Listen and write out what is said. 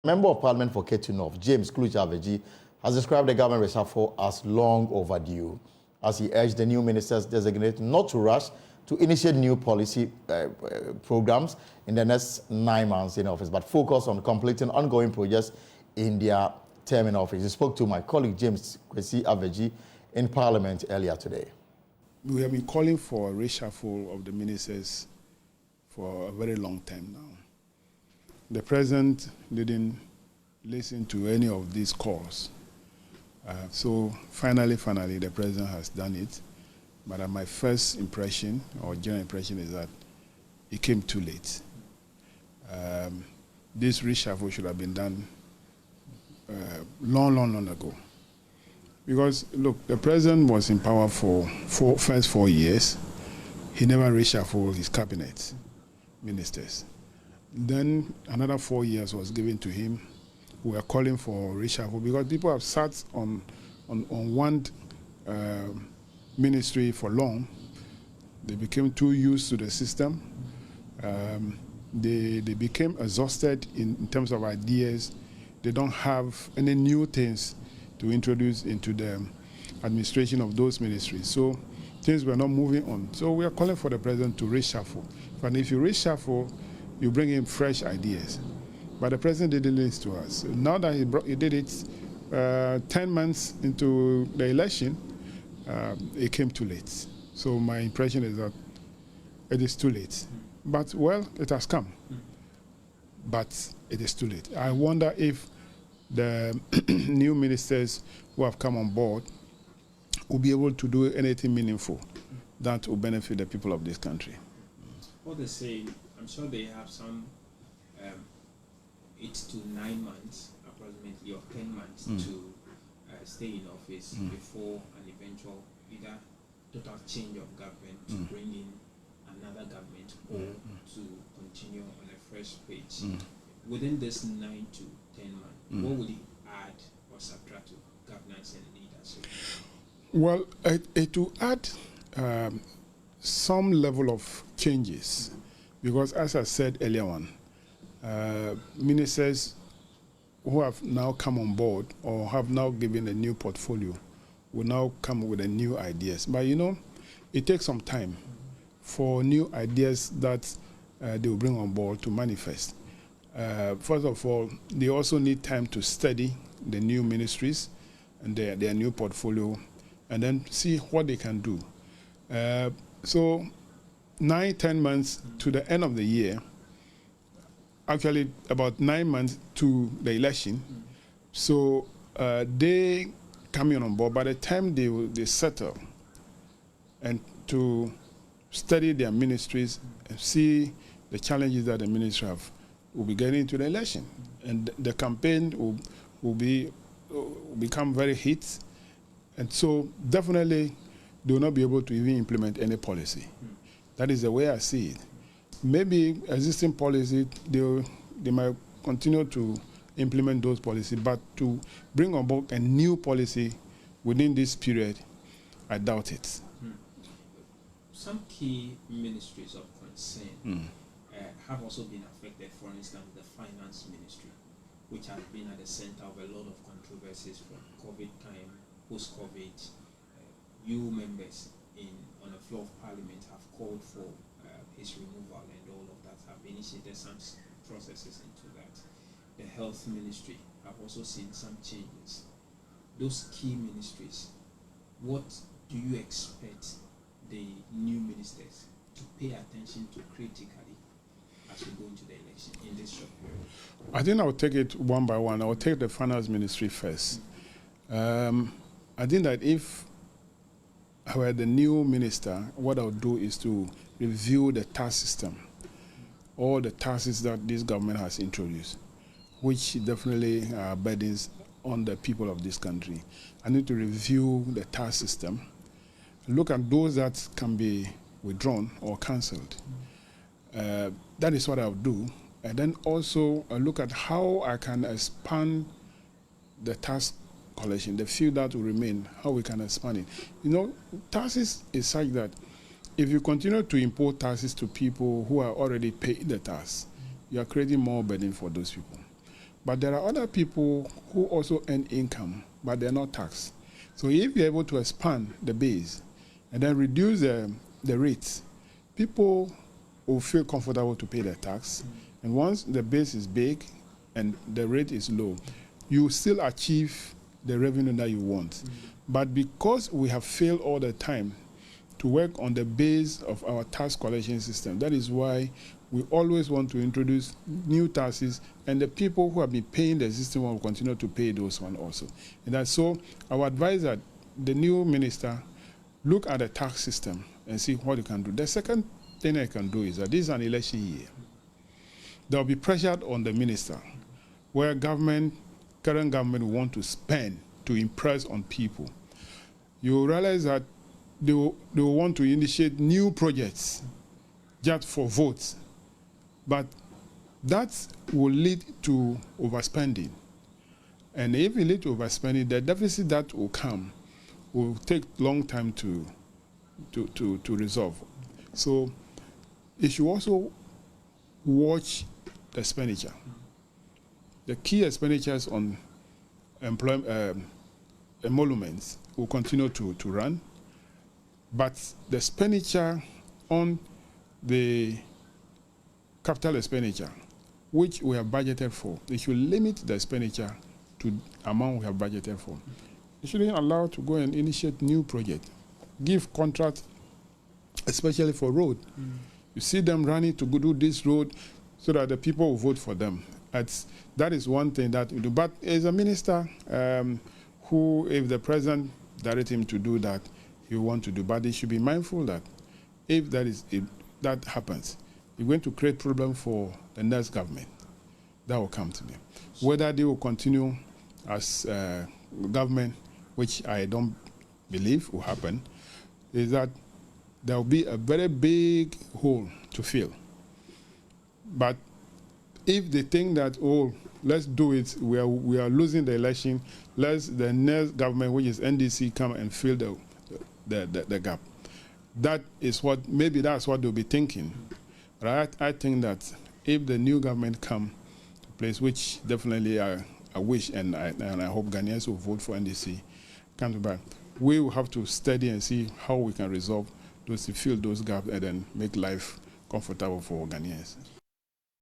Member of Parliament for Ketu North, James Avedzi, has described the government reshuffle as long overdue, as he urged the new ministers designated not to rush to initiate new policy programs in the next 9 months in office, but focus on completing ongoing projects in their term in office. He spoke to my colleague James Avedzi in Parliament earlier today. We have been calling for a reshuffle of the ministers for a very long time now. The president didn't listen to any of these calls. So finally, the president has done it. But my first impression, or general impression, is that it came too late. This reshuffle should have been done long ago. Because, look, the president was in power for first 4 years. He never reshuffled his cabinet ministers. Then another 4 years was given to him. We are calling for reshuffle because people have sat on one ministry for long. They became too used to the system. They became exhausted in terms of ideas. They don't have any new things to introduce into the administration of those ministries. So things were not moving on. So we are calling for the president to reshuffle. And if you reshuffle, you bring in fresh ideas. But the president didn't listen to us. Now that he did it 10 months into the election, it came too late. So my impression is that it is too late. But, well, it has come. But it is too late. I wonder if the new ministers who have come on board will be able to do anything meaningful that will benefit the people of this country. What they say, I'm sure they have some 8 to 9 months, approximately, or 10 months to stay in office before an eventual either total change of government to bring in another government or to continue on a fresh page. Within this 9 to 10 months, what would it add or subtract to governance and leadership? Well, it will add some level of changes. Because as I said earlier on, ministers who have now come on board or have now given a new portfolio will now come with new ideas. But you know, it takes some time for new ideas that they will bring on board to manifest. First of all, they also need time to study the new ministries and their new portfolio and then see what they can do. So 9-10 months to the end of the year, actually about 9 months to the election. So they coming on board. By the time they settle and to study their ministries and see the challenges that the ministry will be getting into the election, and the campaign will become very hit, and so definitely they will not be able to even implement any policy. That is the way I see it. Maybe existing policy, they might continue to implement those policies, but to bring on board a new policy within this period, I doubt it. Some key ministries of concern have also been affected. For instance, the finance ministry, which has been at the center of a lot of controversies from COVID time, post-COVID. You members on the floor of Parliament have called for his removal, and all of that have initiated some processes into that. The health ministry have also seen some changes. Those key ministries, what do you expect the new ministers to pay attention to critically as we go into the election in this short period? I think I'll take it one by one. I'll take the finance ministry first. I think that if I were the new minister, what I would do is to review the tax system, all the taxes that this government has introduced, which definitely are burdens on the people of this country. I need to review the tax system, look at those that can be withdrawn or cancelled. That is what I would do. And then also look at how I can expand the tax collection, the few that will remain, how we can expand it. You know, taxes is such that if you continue to impose taxes to people who are already paying the tax, you are creating more burden for those people. But there are other people who also earn income, but they're not taxed. So if you're able to expand the base and then reduce the rates, people will feel comfortable to pay their tax. And once the base is big and the rate is low, you still achieve the revenue that you want. But because we have failed all the time to work on the base of our tax collection system, that is why we always want to introduce new taxes, and the people who have been paying the system will continue to pay those ones also. And that's so I would advise that the new minister look at the tax system and see what you can do. The second thing I can do is that this is an election year. There will be pressure on the minister where current government will want to spend to impress on people. You realize that they will want to initiate new projects just for votes. But that will lead to overspending. And if it leads to overspending, the deficit that will come will take long time to resolve. So it should also watch the expenditure. The key expenditures on emoluments will continue to run, but the expenditure on the capital expenditure, which we have budgeted for, they should limit the expenditure to the amount we have budgeted for. They shouldn't allow to go and initiate new projects, give contracts, especially for road. You see them running to go do this road so that the people will vote for them. That is one thing that we do. But as a minister, who, if the president directs him to do that, he will want to do. But he should be mindful that if that happens, it's going to create problem for the next government that will come to me. Whether they will continue as government, which I don't believe will happen, is that there will be a very big hole to fill. But if they think that, oh, let's do it, we are losing the election, let the next government, which is NDC, come and fill the gap. That is what, maybe that's what they'll be thinking. But I think that if the new government come to place, which definitely I wish and I hope Ghanaians will vote for NDC, come back, we will have to study and see how we can resolve those, to fill those gaps and then make life comfortable for Ghanaians.